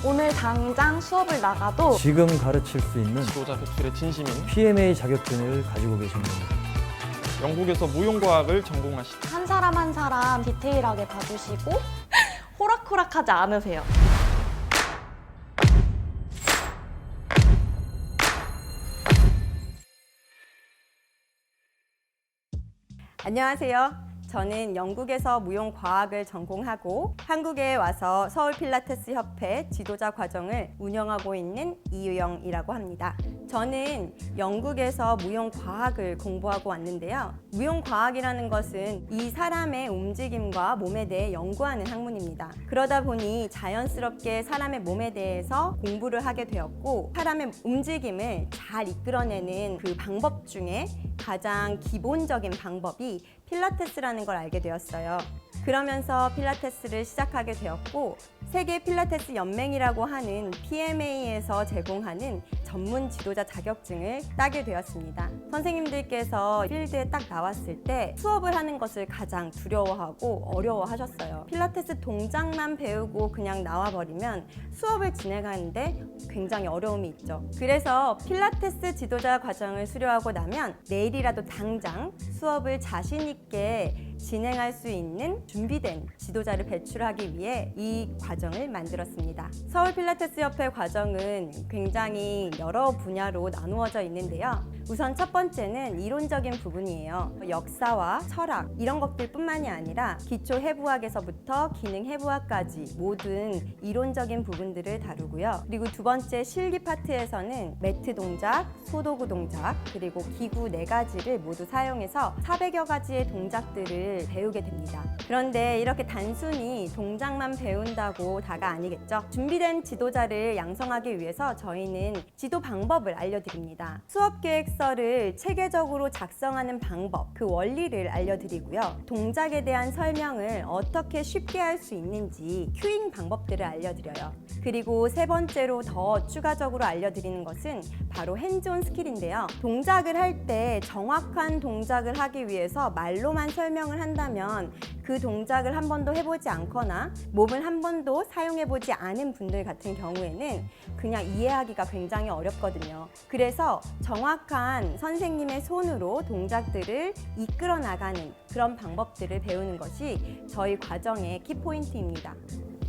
오늘 당장 수업을 나가도 지금 가르칠 수 있는 지도자 배출의 진심인 PMA 자격증을 가지고 계신 겁니다. 영국에서 무용과학을 전공하신 한 사람 한 사람 디테일하게 봐주시고 호락호락하지 않으세요. 안녕하세요. 저는 영국에서 무용과학을 전공하고 한국에 와서 서울 필라테스 협회 지도자 과정을 운영하고 있는 이유영이라고 합니다. 저는 영국에서 무용과학을 공부하고 왔는데요. 무용과학이라는 것은 이 사람의 움직임과 몸에 대해 연구하는 학문입니다. 그러다 보니 자연스럽게 사람의 몸에 대해서 공부를 하게 되었고, 사람의 움직임을 잘 이끌어내는 그 방법 중에 가장 기본적인 방법이 필라테스라는 걸 알게 되었어요. 그러면서 필라테스를 시작하게 되었고, 세계 필라테스 연맹이라고 하는 PMA에서 제공하는 전문 지도자 자격증을 따게 되었습니다. 선생님들께서 필드에 딱 나왔을 때 수업을 하는 것을 가장 두려워하고 어려워하셨어요. 필라테스 동작만 배우고 그냥 나와버리면 수업을 진행하는데 굉장히 어려움이 있죠. 그래서 필라테스 지도자 과정을 수료하고 나면 내일이라도 당장 수업을 자신 있게 진행할 수 있는 준비된 지도자를 배출하기 위해 이 과정을 만들었습니다. 서울 필라테스 협회 과정은 굉장히 여러 분야로 나누어져 있는데요. 우선 첫 번째는 이론적인 부분이에요. 역사와 철학 이런 것들 뿐만이 아니라 기초 해부학에서부터 기능 해부학까지 모든 이론적인 부분들을 다루고요. 그리고 두 번째 실기 파트에서는 매트 동작, 소도구 동작, 그리고 기구 4가지를 모두 사용해서 400여 가지의 동작들을 배우게 됩니다. 그런데 이렇게 단순히 동작만 배운다고 다가 아니겠죠. 준비된 지도자를 양성하기 위해서 저희는 지도 방법을 알려드립니다. 수업 계획서를 체계적으로 작성하는 방법, 그 원리를 알려드리고요. 동작에 대한 설명을 어떻게 쉽게 할 수 있는지 큐잉 방법들을 알려드려요. 그리고 세 번째로 더 추가적으로 알려드리는 것은 바로 핸즈온 스킬인데요. 동작을 할 때 정확한 동작을 하기 위해서 말로만 설명을 한다면 그 동작을 한 번도 해보지 않거나 몸을 한 번도 사용해보지 않은 분들 같은 경우에는 그냥 이해하기가 굉장히 어렵거든요. 그래서 정확한 선생님의 손으로 동작들을 이끌어 나가는 그런 방법들을 배우는 것이 저희 과정의 키포인트입니다.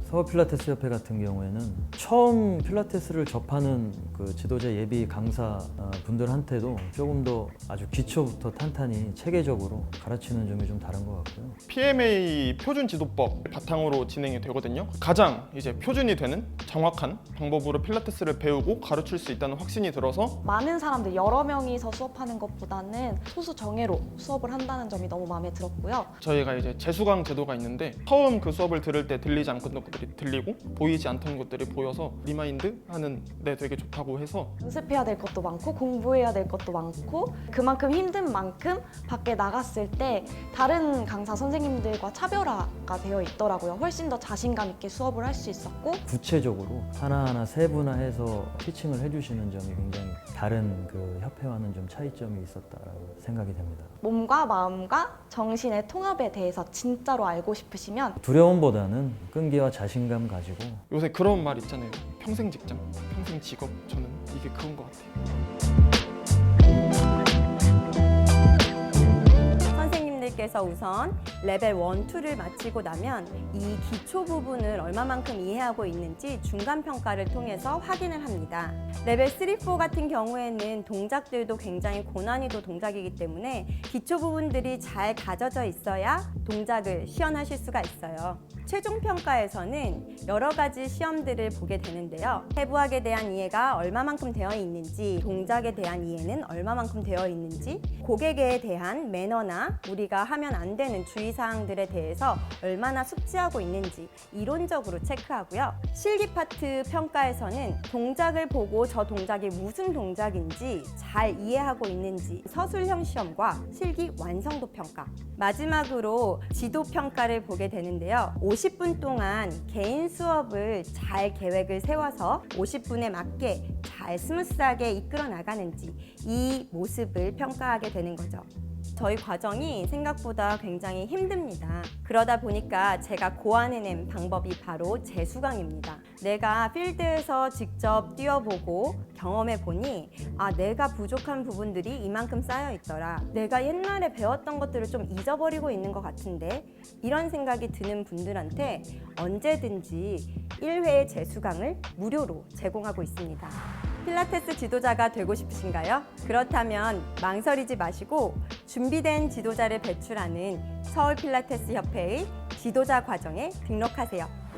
서울 필라테스 협회 같은 경우에는 처음 필라테스를 접하는 그 지도자 예비 강사 분들한테도 조금 더 아주 기초부터 탄탄히 체계적으로 가르치는 점이 좀 다른 것 같고요. PMA 표준 지도법 바탕으로 진행이 되거든요. 가장 이제 표준이 되는 정확한 방법으로 필라테스를 배우고 가르칠 수 있다는 확신이 들어서 많은 사람들 여러 명이서 수업하는 것보다는 소수 정예로 수업을 한다는 점이 너무 마음에 들었고요. 저희가 이제 재수강 제도가 있는데 처음 그 수업을 들을 때 들리지 않던 것들이 들리고 보이지 않던 것들이 보여서 리마인드 하는 데 되게 좋다고 해서 연습해야 될 것도 많고 공부해야 될 것도 많고 그만큼 힘든 만큼 밖에 나갔을 때 다른 강사 선생님들과 차별화가 되어 있더라고요. 훨씬 더 자신감 있게 수업을 할 수 있었고 구체적으로 하나하나 세분화해서 티칭을 해주시는 점이 굉장히 다른 그 협회와는 좀 차이점이 있었다라고 생각이 됩니다. 몸과 마음과 정신의 통합에 대해서 진짜로 알고 싶으시면 두려움보다는 끈기와 자신감 가지고 요새 그런 말 있잖아요. 평생 직장, 평생 직업. 저는 이게 그런 것 같아요. 선생님들께서 우선 레벨 1, 2를 마치고 나면 이 기초 부분을 얼마만큼 이해하고 있는지 중간 평가를 통해서 확인을 합니다. 레벨 3, 4 같은 경우에는 동작들도 굉장히 고난이도 동작이기 때문에 기초 부분들이 잘 다져져 있어야 동작을 시연하실 수가 있어요. 최종 평가에서는 여러 가지 시험들을 보게 되는데요. 해부학에 대한 이해가 얼마만큼 되어 있는지, 동작에 대한 이해는 얼마만큼 되어 있는지, 고객에 대한 매너나 우리가 하면 안 되는 주의사항들에 대해서 얼마나 숙지하고 있는지 이론적으로 체크하고요. 실기 파트 평가에서는 동작을 보고 저 동작이 무슨 동작인지 잘 이해하고 있는지 서술형 시험과 실기 완성도 평가, 마지막으로 지도 평가를 보게 되는데요. 50분 동안 개인 수업을 잘 계획을 세워서 50분에 맞게 잘 스무스하게 이끌어 나가는지 이 모습을 평가하게 되는 거죠. 저희 과정이 생각보다 굉장히 힘듭니다. 그러다 보니까 제가 고안해낸 방법이 바로 재수강입니다. 내가 필드에서 직접 뛰어보고 경험해보니 내가 부족한 부분들이 이만큼 쌓여 있더라. 내가 옛날에 배웠던 것들을 좀 잊어버리고 있는 것 같은데 이런 생각이 드는 분들한테 언제든지 1회 재수강을 무료로 제공하고 있습니다. 필라테스 지도자가 되고 싶으신가요? 그렇다면 망설이지 마시고 준비된 지도자를 배출하는 서울 필라테스 협회의 지도자 과정에 등록하세요.